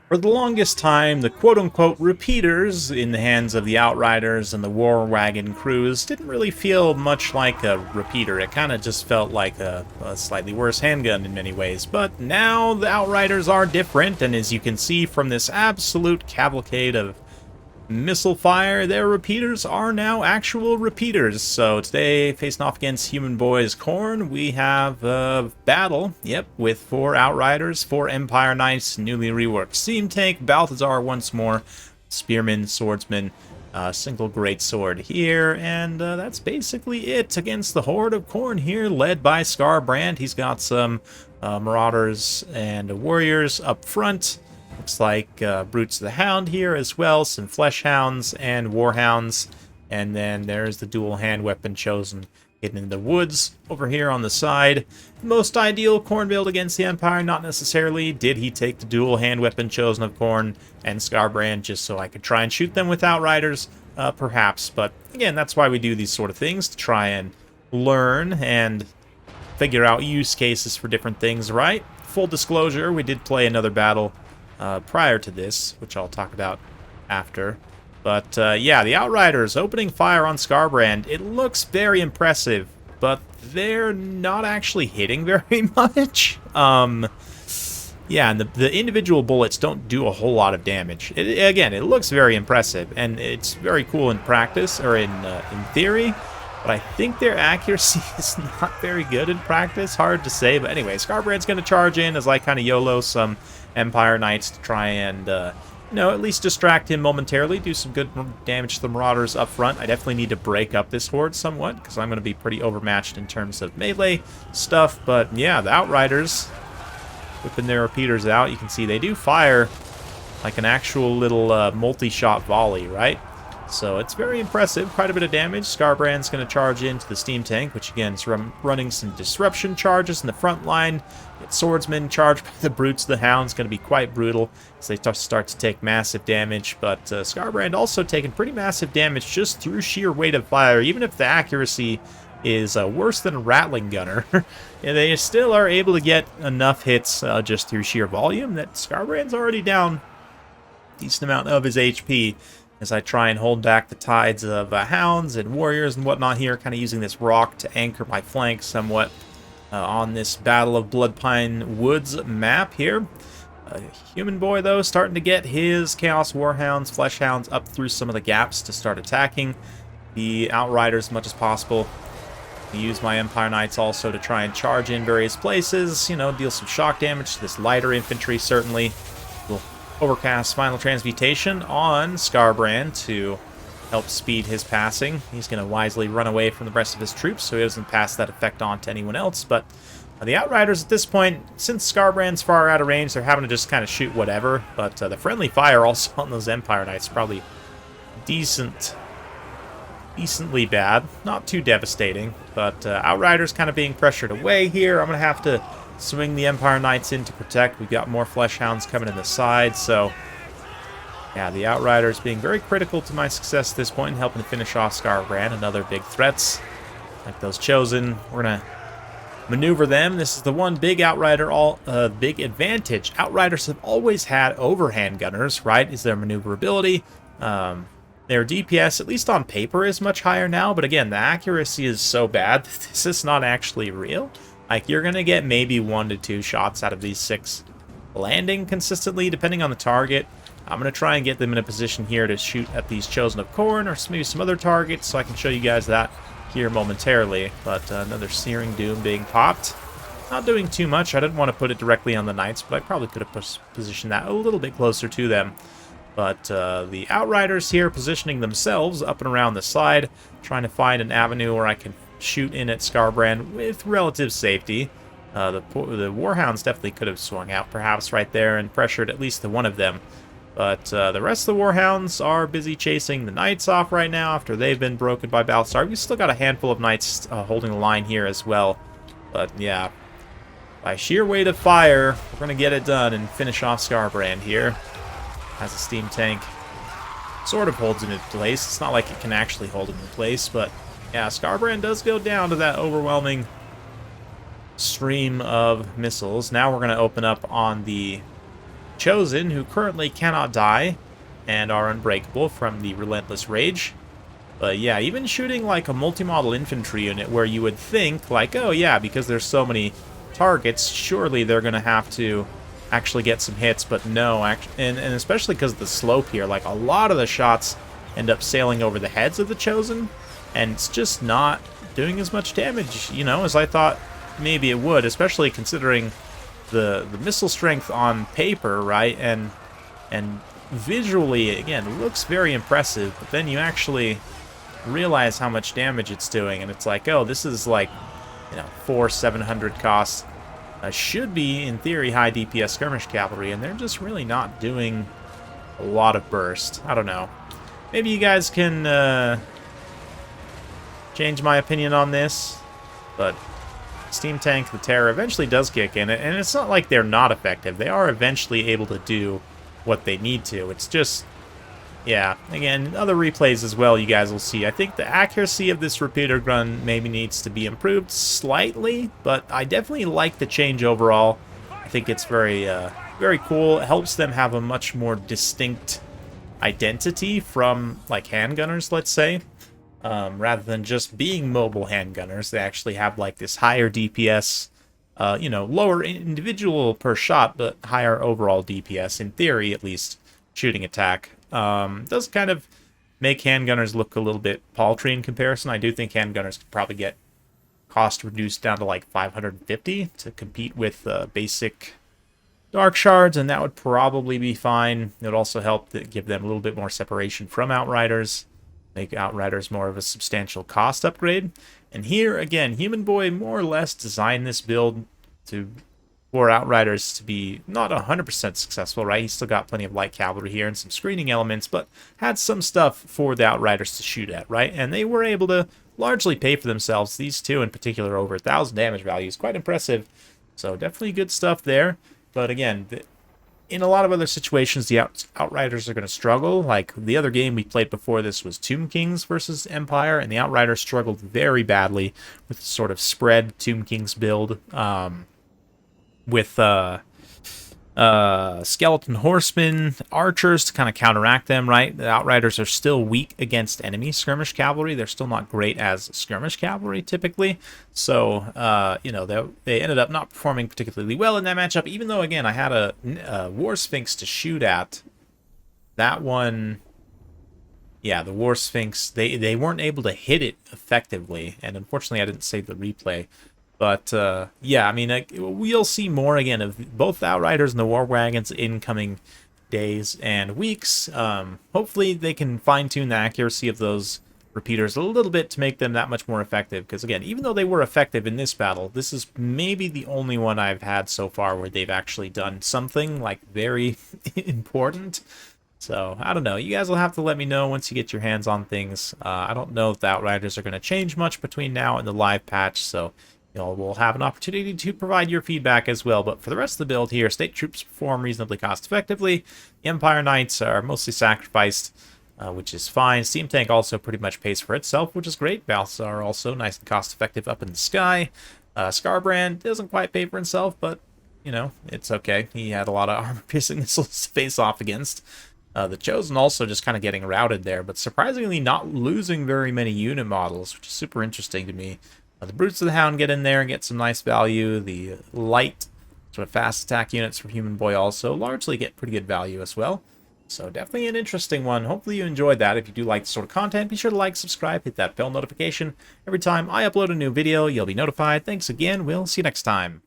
For the longest time, the quote-unquote repeaters in the hands of the Outriders and the War Wagon crews didn't really feel much like a repeater. It kind of just felt like a slightly worse handgun in many ways. But now the Outriders are different, and as you can see from this absolute cavalcade of missile fire, their repeaters are now actual repeaters. So today, facing off against Human Boy's Khorne, we have a battle, with 4 Outriders, 4 Empire Knights, newly reworked Steam Tank, Balthazar once more, Spearman, Swordsman, single great sword here, and that's basically it against the horde of Khorne here, led by Skarbrand. He's got some Marauders and Warriors up front. Looks like Brutes of the Hound here as well, some Flesh Hounds and Warhounds, and then there's the dual hand weapon chosen hidden in the woods over here on the side. Most ideal Khorne build against the Empire, not necessarily. Did he take the dual hand weapon chosen of Khorne and Skarbrand just so I could try and shoot them with Outriders? Perhaps, but again, that's why we do these sort of things, to try and learn and figure out use cases for different things, right? Full disclosure, we did play another battle prior to this, which I'll talk about after. But yeah, the Outriders opening fire on Skarbrand. It looks very impressive, but they're not actually hitting very much. Yeah, and the individual bullets don't do a whole lot of damage. Again, it looks very impressive, and it's very cool in practice, or in theory. But I think their accuracy is not very good in practice. Hard to say, but anyway, Skarbrand's going to charge in as I kind of YOLO some Empire Knights to try and, at least distract him momentarily, do some good damage to the Marauders up front. I definitely need to break up this horde somewhat, because I'm going to be pretty overmatched in terms of melee stuff. But yeah, the Outriders whipping their repeaters out. You can see they do fire like an actual little multi-shot volley, right? So it's very impressive, quite a bit of damage. Skarbrand's going to charge into the Steam Tank, which again is running some disruption charges in the front line. Swordsman charged by the Brutes of the Hounds, going to be quite brutal as they start to take massive damage. But Skarbrand also taking pretty massive damage just through sheer weight of fire, even if the accuracy is worse than a Rattling Gunner. And they still are able to get enough hits just through sheer volume that Skarbrand's already down a decent amount of his HP. As I try and hold back the tides of Hounds and Warriors and whatnot here, kind of using this rock to anchor my flank somewhat on this Battle of Bloodpine Woods map here. Human Boy, though, starting to get his Chaos Warhounds, Flesh Hounds up through some of the gaps to start attacking the Outriders as much as possible. I use my Empire Knights also to try and charge in various places, deal some shock damage to this lighter infantry, certainly. We'll overcast Final Transmutation on Skarbrand to help speed his passing. He's going to wisely run away from the rest of his troops so he doesn't pass that effect on to anyone else. But the Outriders at this point, since Skarbrand's far out of range, they're having to just kind of shoot whatever. But the friendly fire also on those Empire Knights probably decently bad. Not too devastating, but Outriders kind of being pressured away here. I'm going to have to swing the Empire Knights in to protect. We've got more Flesh Hounds coming in the side, so yeah, the Outriders being very critical to my success at this point, and helping to finish off Skarbrand and other big threats like those Chosen. We're gonna maneuver them. This is the one big Outrider, big advantage Outriders have always had over handgunners, right? Is their maneuverability. Their DPS, at least on paper, is much higher now, but again, the accuracy is so bad that this is not actually real. Like, you're going to get maybe 1 to 2 shots out of these 6 landing consistently, depending on the target. I'm going to try and get them in a position here to shoot at these Chosen of Khorne, or maybe some other targets, so I can show you guys that here momentarily. But another Searing Doom being popped. Not doing too much. I didn't want to put it directly on the Knights, but I probably could have positioned that a little bit closer to them. But the Outriders here positioning themselves up and around the side, trying to find an avenue where I can shoot in at Skarbrand with relative safety. The Warhounds definitely could have swung out perhaps right there and pressured at least the one of them. But the rest of the Warhounds are busy chasing the Knights off right now after they've been broken by Balthazar. We've still got a handful of Knights holding the line here as well. But yeah, by sheer weight of fire, we're going to get it done and finish off Skarbrand here. As a Steam Tank sort of holds it in place. It's not like it can actually hold it in place, but yeah, Skarbrand does go down to that overwhelming stream of missiles. Now we're going to open up on the Chosen, who currently cannot die and are unbreakable from the relentless rage. But yeah, even shooting like a multi-model infantry unit where you would think like, oh yeah, because there's so many targets, surely they're going to have to actually get some hits, but no, and especially because of the slope here, like a lot of the shots end up sailing over the heads of the Chosen, and it's just not doing as much damage, you know, as I thought maybe it would, especially considering the missile strength on paper, right? And visually, again, it looks very impressive, but then you actually realize how much damage it's doing, and it's like, oh, this is like, you know, 700 cost. Should be, in theory, high DPS skirmish cavalry, and they're just really not doing a lot of burst. I don't know. Maybe you guys can change my opinion on this, but Steam Tank, the Terror, eventually does kick in, and it's not like they're not effective. They are eventually able to do what they need to. It's just, yeah, again, other replays as well you guys will see. I think the accuracy of this repeater gun maybe needs to be improved slightly, but I definitely like the change overall. I think it's very, very cool. It helps them have a much more distinct identity from, like, handgunners, let's say. Rather than just being mobile handgunners, they actually have, like, this higher DPS, you know, lower individual per shot, but higher overall DPS, in theory, at least, shooting attack. Does kind of make handgunners look a little bit paltry in comparison. I do think handgunners could probably get cost reduced down to like 550 to compete with basic dark shards, and that would probably be fine. It would also help to give them a little bit more separation from Outriders, make Outriders more of a substantial cost upgrade. And here, again, Human Boy more or less designed this build for Outriders to be not 100% successful, right? He's still got plenty of light cavalry here and some screening elements, but had some stuff for the Outriders to shoot at, right? And they were able to largely pay for themselves. These two in particular, over 1,000 damage value is quite impressive. So definitely good stuff there. But again, in a lot of other situations, the Outriders are going to struggle. Like the other game we played before this was Tomb Kings versus Empire, and the Outriders struggled very badly with sort of spread Tomb Kings build. With skeleton horsemen, archers to kind of counteract them, right? The Outriders are still weak against enemy skirmish cavalry. They're still not great as skirmish cavalry, typically. So, you know, they ended up not performing particularly well in that matchup, even though, again, I had a War Sphinx to shoot at. That one, yeah, the War Sphinx, they weren't able to hit it effectively, and unfortunately I didn't save the replay. But, yeah, I mean, we'll see more, again, of both the Outriders and the War Wagons in coming days and weeks. Hopefully they can fine-tune the accuracy of those repeaters a little bit to make them that much more effective. Because, again, even though they were effective in this battle, this is maybe the only one I've had so far where they've actually done something, like, very important. So, I don't know. You guys will have to let me know once you get your hands on things. I don't know if the Outriders are going to change much between now and the live patch, so we'll have an opportunity to provide your feedback as well. But for the rest of the build here, state troops perform reasonably cost effectively. The Empire Knights are mostly sacrificed, which is fine. Steam Tank also pretty much pays for itself, which is great. Valves are also nice and cost effective up in the sky. Skarbrand doesn't quite pay for himself, but, you know, it's okay. He had a lot of armor-piercing missiles to face off against. The Chosen also just kind of getting routed there, but surprisingly not losing very many unit models, which is super interesting to me. The Brutes of the Hound get in there and get some nice value. The light, sort of fast attack units from Human Boy also largely get pretty good value as well. So definitely an interesting one. Hopefully you enjoyed that. If you do like this sort of content, be sure to like, subscribe, hit that bell notification. Every time I upload a new video, you'll be notified. Thanks again. We'll see you next time.